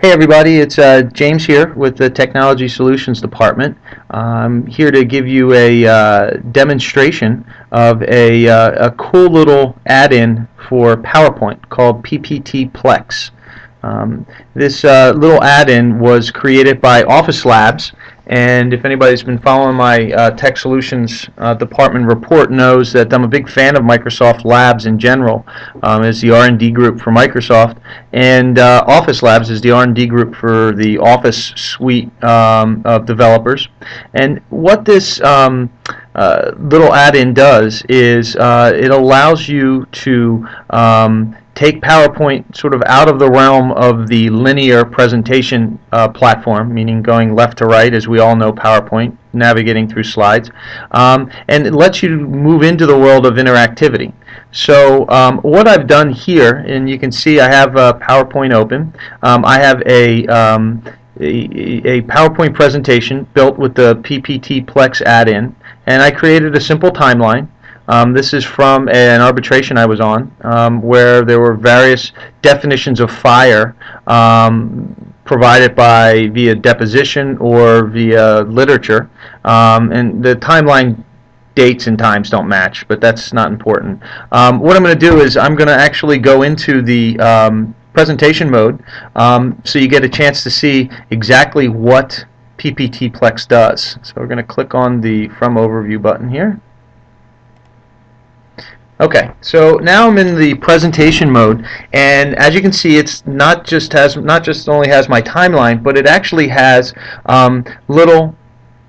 Hey everybody, it's James here with the Technology Solutions Department. I'm here to give you a demonstration of a cool little add-in for PowerPoint called pptPlex. This little add-in was created by Office Labs, and if anybody's been following my Tech Solutions Department report knows that I'm a big fan of Microsoft Labs in general, as the R&D group for Microsoft, and Office Labs is the R&D group for the Office suite of developers. And what this little add-in does is it allows you to take PowerPoint sort of out of the realm of the linear presentation platform, meaning going left to right, as we all know PowerPoint, navigating through slides, and it lets you move into the world of interactivity. So what I've done here, and you can see I have PowerPoint open. I have a PowerPoint presentation built with the pptPlex add-in, and I created a simple timeline. This is from an arbitration I was on, where there were various definitions of fire provided via deposition or via literature, and the timeline dates and times don't match, but that's not important. What I'm going to do is I'm going to actually go into the presentation mode, so you get a chance to see exactly what pptPlex does. So we're going to click on the From Overview button here. Okay, so now I'm in the presentation mode, and as you can see, it's not just only has my timeline, but it actually has little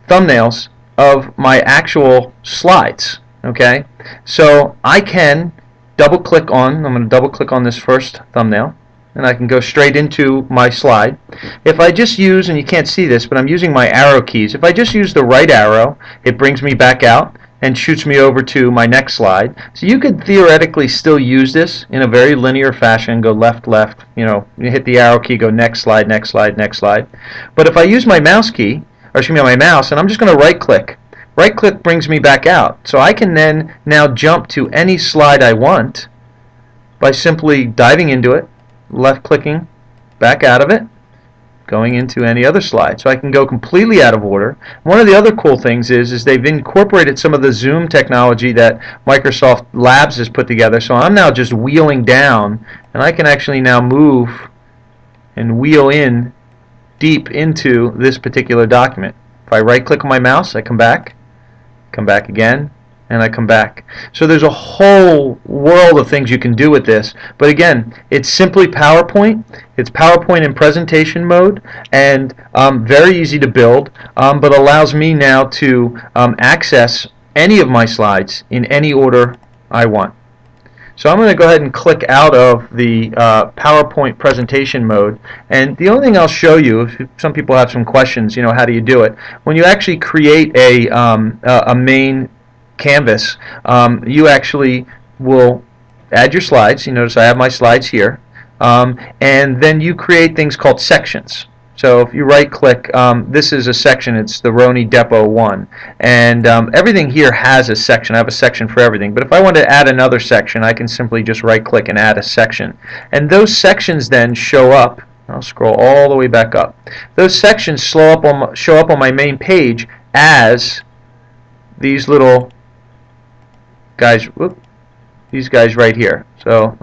thumbnails of my actual slides. Okay, so I can I'm going to double click on this first thumbnail, and I can go straight into my slide. If I just use, and you can't see this, but I'm using my arrow keys. If I just use the right arrow, it brings me back out and shoots me over to my next slide. So you could theoretically still use this in a very linear fashion, go left, left, you hit the arrow key, go next slide, next slide, next slide. But if I use my mouse key, or excuse me, my mouse, and I'm just going to right click. Right click brings me back out. So I can then now jump to any slide I want by simply diving into it, left clicking, back out of it, going into any other slide. So I can go completely out of order. One of the other cool things is they've incorporated some of the zoom technology that Microsoft Labs has put together. So I'm now just wheeling down, and I can actually now move and wheel in deep into this particular document. If I right click on my mouse, I come back again, and I come back. So there's a whole world of things you can do with this, but again, it's simply PowerPoint. It's PowerPoint in presentation mode, and very easy to build, but allows me now to access any of my slides in any order I want. So I'm going to go ahead and click out of the PowerPoint presentation mode, and the only thing I'll show you, if some people have some questions, how do you do it? When you actually create a main canvas, you actually will add your slides. You notice I have my slides here, and then you create things called sections. So if you right click, this is a section, it's the Roni Depot 1, and everything here has a section. I have a section for everything, but if I want to add another section, I can simply just right click and add a section, and those sections then show up. I'll scroll all the way back up. Those sections show up on my main page as these little guys, these guys right here. So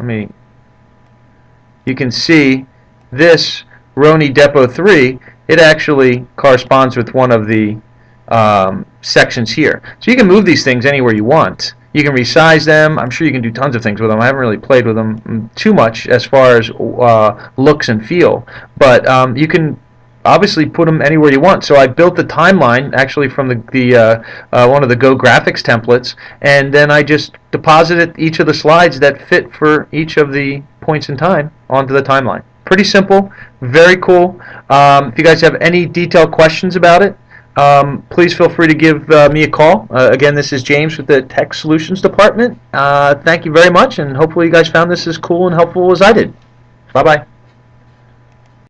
you can see this Roni Depot 3, it actually corresponds with one of the sections here. So you can move these things anywhere you want. You can resize them. I'm sure you can do tons of things with them. I haven't really played with them too much as far as looks and feel, but you can obviously put them anywhere you want. So I built the timeline actually from one of the Go graphics templates, and then I just deposited each of the slides that fit for each of the points in time onto the timeline. Pretty simple, very cool. If you guys have any detailed questions about it, please feel free to give me a call. Again, this is James with the Tech Solutions Department. Thank you very much, and hopefully you guys found this as cool and helpful as I did. Bye-bye.